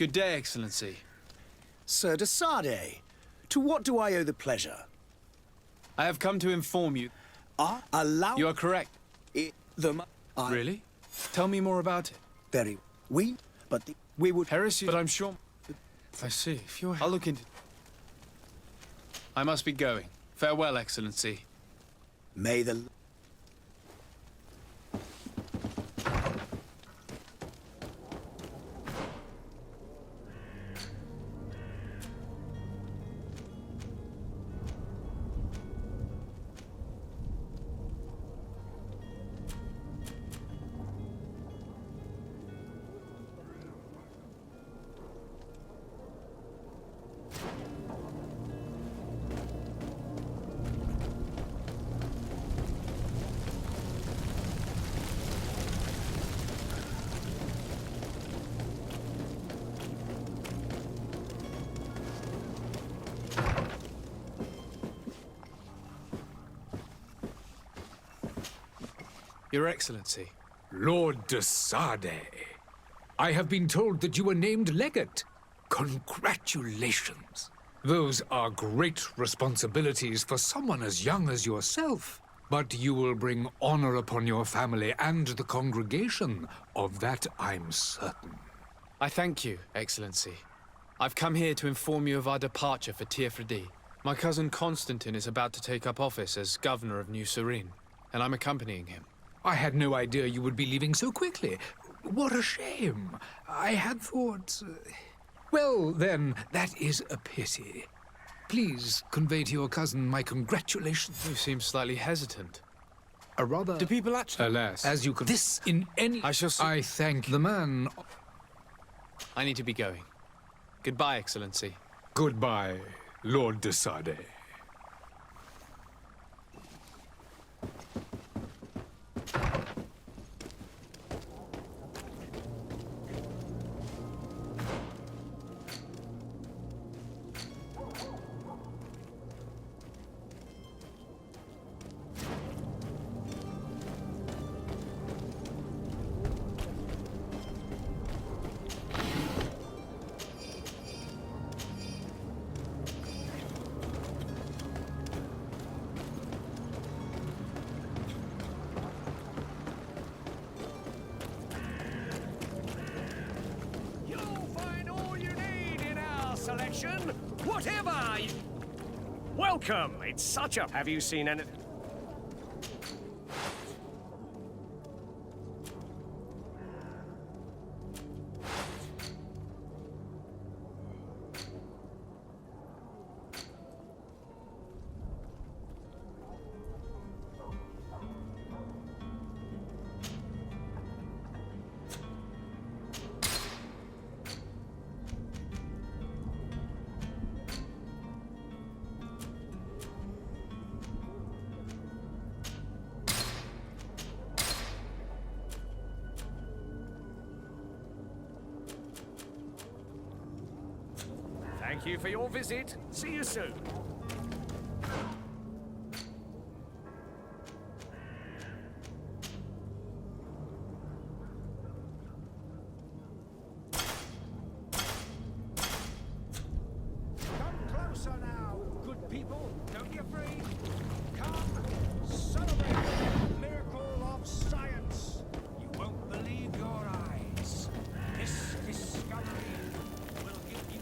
Good day, Excellency. Sir de Sade, to what do I owe the pleasure? I have come to inform you. Allow... You are correct. Really? Tell me more about it. Very... We would... Heresy, but I'm sure... I see. If you're... I'll look into... I must be going. Farewell, Excellency. May the... Your Excellency. Lord de Sade, I have been told that you were named legate. Congratulations. Those are great responsibilities for someone as young as yourself. But you will bring honor upon your family and the congregation. Of that, I'm certain. I thank you, Excellency. I've come here to inform you of our departure for Tiefredi. My cousin Constantine is about to take up office as governor of New Serene, and I'm accompanying him. I had no idea you would be leaving so quickly. What a shame. I had thought... Well, then, that is a pity. Please convey to your cousin my congratulations. You seem slightly hesitant. A rather... Do people actually... Alas, as you can... This in any... I shall see... I thank the man... I need to be going. Goodbye, Excellency. Goodbye, Lord de Sade. Whatever! Welcome! It's such a... Have you seen anything? Thank you for your visit. See you soon. Come closer now, good people. Don't be afraid. Come, celebrate the miracle of science. You won't believe your eyes. This discovery will give you...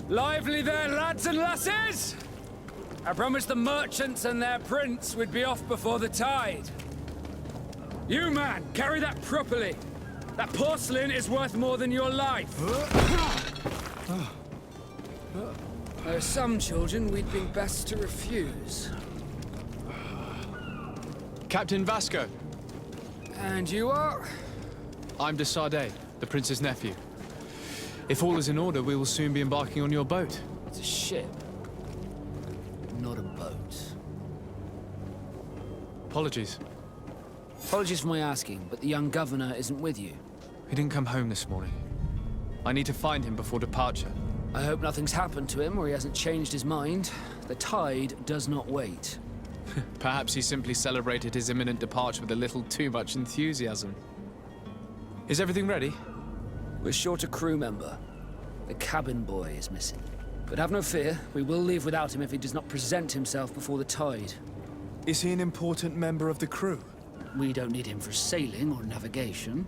Lively there, lads and lasses! I promised the merchants and their prince we'd be off before the tide. You, man, carry that properly. That porcelain is worth more than your life. There are some children we'd be best to refuse. Captain Vasco, And you are? I'm de Sardet, the prince's nephew. If all is in order, we will soon be embarking on your boat. It's a ship, not a boat. Apologies. Apologies for my asking, but the young governor isn't with you. He didn't come home this morning. I need to find him before departure. I hope nothing's happened to him or he hasn't changed his mind. The tide does not wait. Perhaps he simply celebrated his imminent departure with a little too much enthusiasm. Is everything ready? We're short a crew member. The cabin boy is missing. But have no fear, we will leave without him if he does not present himself before the tide. Is he an important member of the crew? We don't need him for sailing or navigation.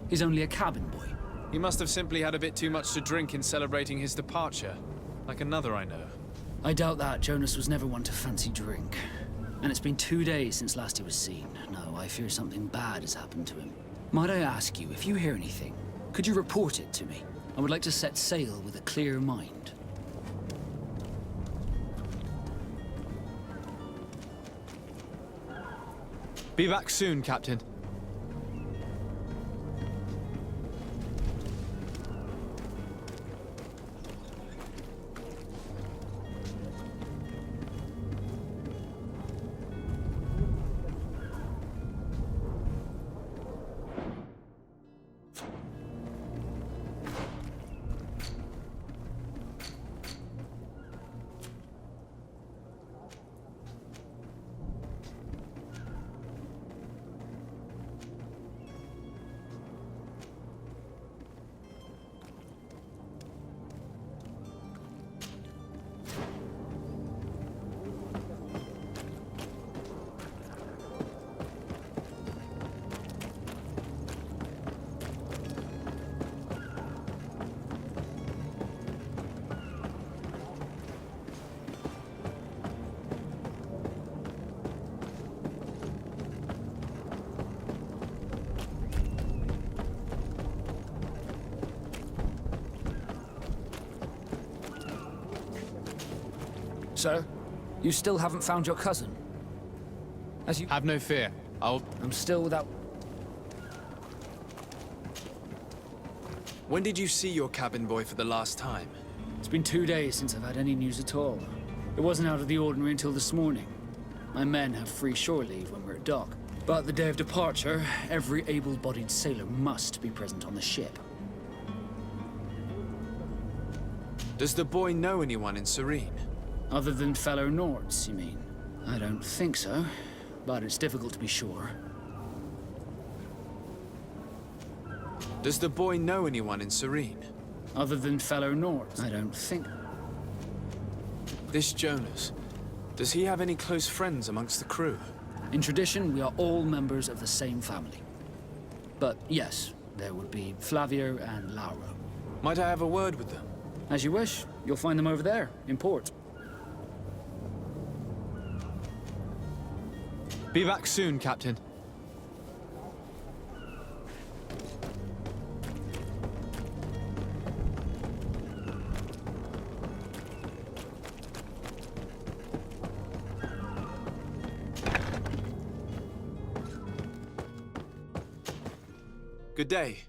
He's only a cabin boy. He must have simply had a bit too much to drink in celebrating his departure. Like another I know. I doubt that. Jonas was never one to fancy drink. And it's been 2 days since last he was seen. No, I fear something bad has happened to him. Might I ask you, if you hear anything, could you report it to me? I would like to set sail with a clear mind. Be back soon, Captain. Sir, you still haven't found your cousin? As you... Have no fear. I'm still without... When did you see your cabin boy for the last time? It's been 2 days since I've had any news at all. It wasn't out of the ordinary until this morning. My men have free shore leave when we're at dock. But the day of departure, every able-bodied sailor must be present on the ship. Does the boy know anyone in Serene? Other than fellow Nords, you mean? I don't think so, but it's difficult to be sure. Does the boy know anyone in Serene? Other than fellow Nords, I don't think... This Jonas, does he have any close friends amongst the crew? In tradition, we are all members of the same family. But yes, there would be Flavio and Lauro. Might I have a word with them? As you wish. You'll find them over there, in port. Be back soon, Captain. Good day.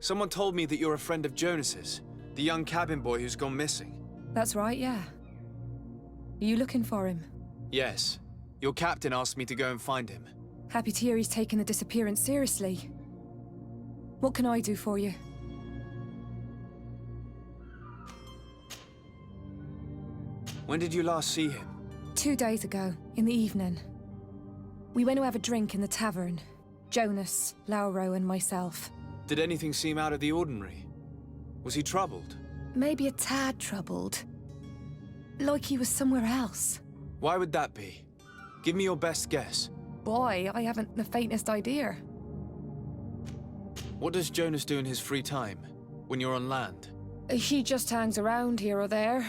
Someone told me that you're a friend of Jonas's, the young cabin boy who's gone missing. That's right, yeah. Are you looking for him? Yes. Your captain asked me to go and find him. Happy to hear he's taken the disappearance seriously. What can I do for you? When did you last see him? 2 days ago, in the evening. We went to have a drink in the tavern. Jonas, Lauro, and myself. Did anything seem out of the ordinary? Was he troubled? Maybe a tad troubled. Like he was somewhere else. Why would that be? Give me your best guess. Boy, I haven't the faintest idea. What does Jonas do in his free time, when you're on land? He just hangs around here or there.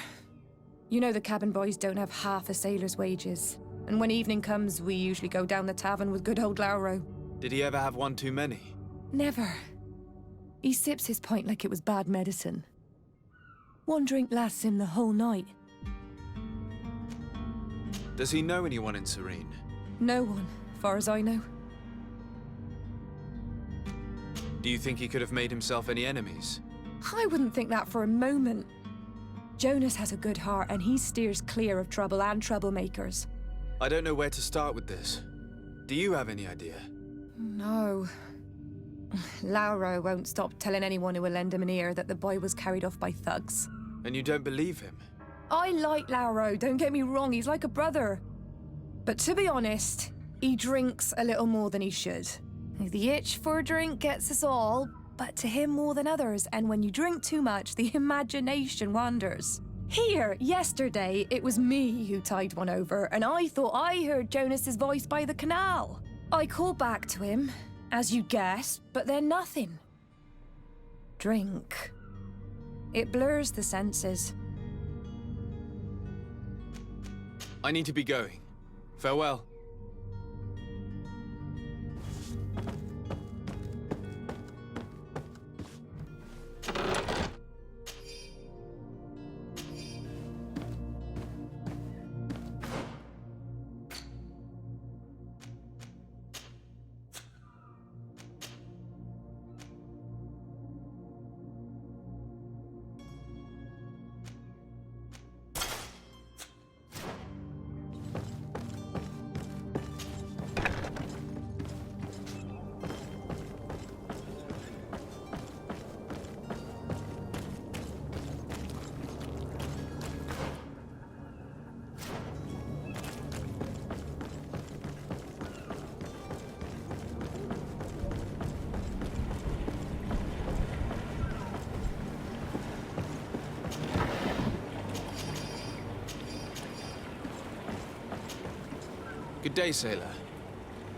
You know the cabin boys don't have half a sailor's wages. And when evening comes, we usually go down the tavern with good old Lauro. Did he ever have one too many? Never. He sips his pint like it was bad medicine. One drink lasts him the whole night. Does he know anyone in Serene? No one, far as I know. Do you think he could have made himself any enemies? I wouldn't think that for a moment. Jonas has a good heart and he steers clear of trouble and troublemakers. I don't know where to start with this. Do you have any idea? No. Lauro won't stop telling anyone who will lend him an ear that the boy was carried off by thugs. And you don't believe him? I like Lauro, don't get me wrong, he's like a brother. But to be honest, he drinks a little more than he should. The itch for a drink gets us all, but to him more than others, and when you drink too much, the imagination wanders. Here, yesterday, it was me who tied one over, and I thought I heard Jonas's voice by the canal. I called back to him, as you guessed, but then nothing. Drink. It blurs the senses. I need to be going. Farewell. Good day, sailor.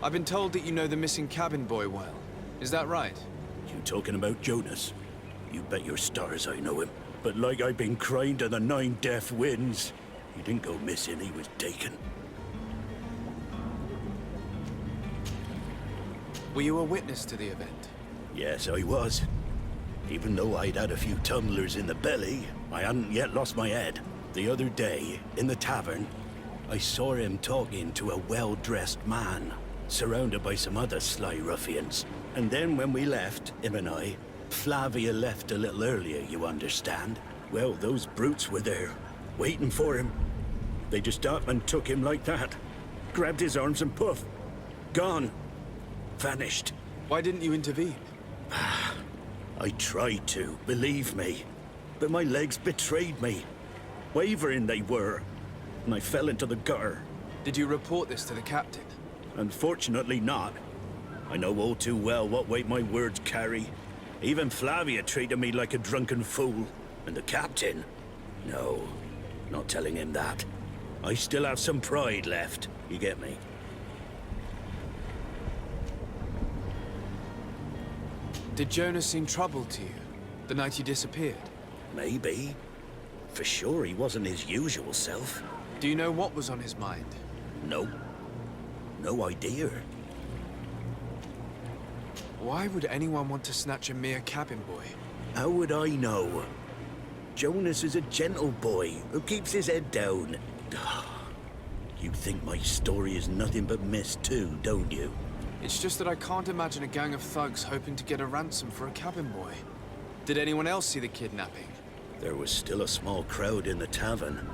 I've been told that you know the missing cabin boy well. Is that right? You talking about Jonas? You bet your stars I know him. But like I've been crying to the 9 deaf winds, he didn't go missing, he was taken. Were you a witness to the event? Yes, I was. Even though I'd had a few tumblers in the belly, I hadn't yet lost my head. The other day, in the tavern, I saw him talking to a well-dressed man, surrounded by some other sly ruffians. And then when we left, him and I, Flavia left a little earlier, you understand. Well, those brutes were there, waiting for him. They just up and took him like that. Grabbed his arms and poof, gone. Vanished. Why didn't you intervene? I tried to, believe me. But my legs betrayed me. Wavering they were. And I fell into the gutter. Did you report this to the captain? Unfortunately not. I know all too well what weight my words carry. Even Flavia treated me like a drunken fool. And the captain? No, not telling him that. I still have some pride left, you get me? Did Jonas seem troubled to you, the night he disappeared? Maybe. For sure he wasn't his usual self. Do you know what was on his mind? No. No idea. Why would anyone want to snatch a mere cabin boy? How would I know? Jonas is a gentle boy who keeps his head down. You think my story is nothing but mist too, don't you? It's just that I can't imagine a gang of thugs hoping to get a ransom for a cabin boy. Did anyone else see the kidnapping? There was still a small crowd in the tavern.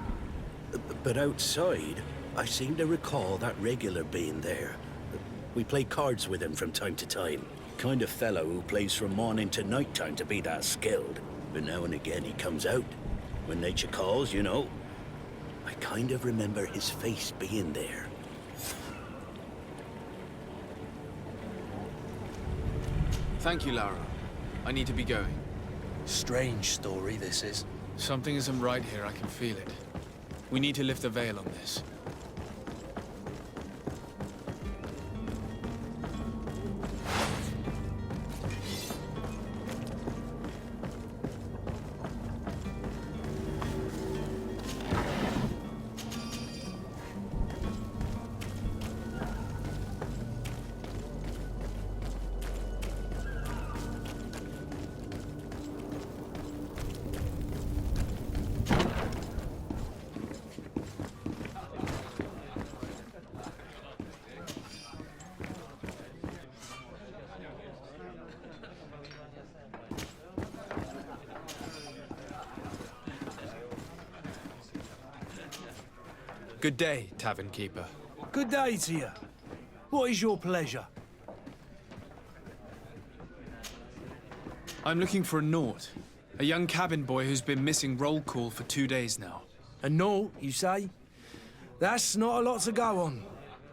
But outside, I seem to recall that regular being there. We play cards with him from time to time. Kind of fellow who plays from morning to night time to be that skilled. But now and again he comes out. When nature calls, you know. I kind of remember his face being there. Thank you, Laura. I need to be going. Strange story, this is. Something isn't right here, I can feel it. We need to lift the veil on this. Good day, tavern keeper. Good day to you. What is your pleasure? I'm looking for a Naut, a young cabin boy who's been missing roll call for 2 days now. A Naut, you say? That's not a lot to go on.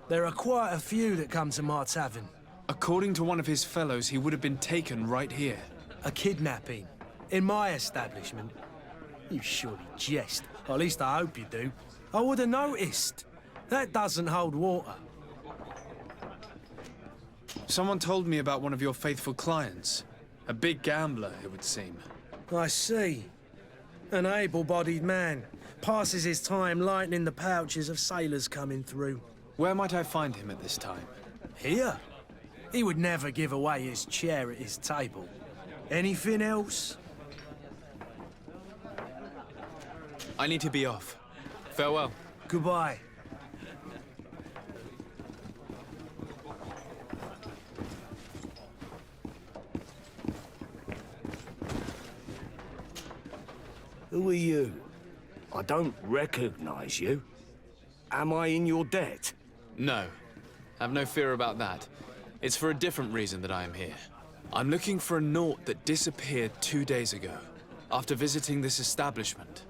There are quite a few that come to my tavern. According to one of his fellows, he would have been taken right here. A kidnapping? In my establishment? You surely jest. Or at least I hope you do. I would have noticed. That doesn't hold water. Someone told me about one of your faithful clients. A big gambler, it would seem. I see. An able-bodied man. Passes his time lightening the pouches of sailors coming through. Where might I find him at this time? Here? He would never give away his chair at his table. Anything else? I need to be off. Farewell. Goodbye. Who are you? I don't recognize you. Am I in your debt? No. Have no fear about that. It's for a different reason that I am here. I'm looking for a Naut that disappeared 2 days ago, after visiting this establishment.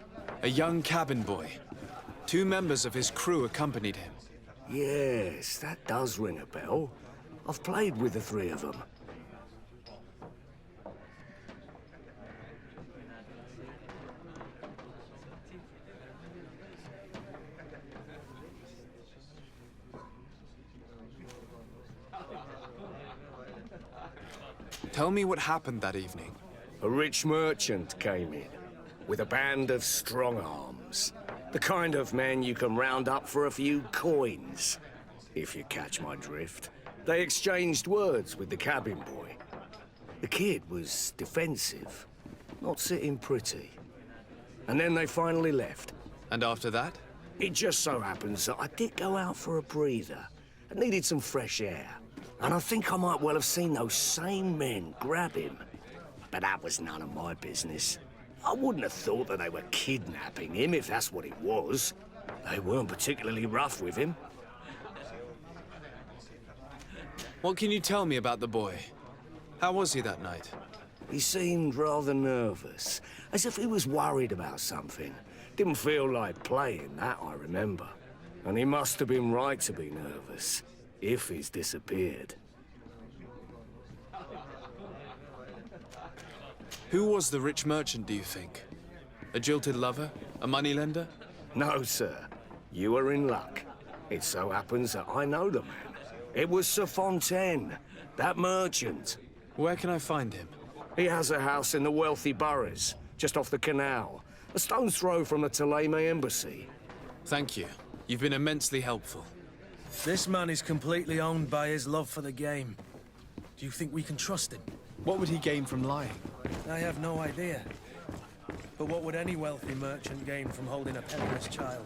A young cabin boy. 2 members of his crew accompanied him. Yes, that does ring a bell. I've played with the 3 of them. Tell me what happened that evening. A rich merchant came in, with a band of strong arms. The kind of men you can round up for a few coins, if you catch my drift. They exchanged words with the cabin boy. The kid was defensive, not sitting pretty. And then they finally left. And after that? It just so happens that I did go out for a breather. I needed some fresh air. And I think I might well have seen those same men grab him. But that was none of my business. I wouldn't have thought that they were kidnapping him, if that's what it was. They weren't particularly rough with him. What can you tell me about the boy? How was he that night? He seemed rather nervous, as if he was worried about something. Didn't feel like playing, that I remember. And he must have been right to be nervous, if he's disappeared. Who was the rich merchant, do you think? A jilted lover? A moneylender? No, sir. You are in luck. It so happens that I know the man. It was Sir Fontaine, that merchant. Where can I find him? He has a house in the wealthy boroughs, just off the canal. A stone's throw from the Theleme embassy. Thank you. You've been immensely helpful. This man is completely owned by his love for the game. Do you think we can trust him? What would he gain from lying? I have no idea. But what would any wealthy merchant gain from holding a penniless child?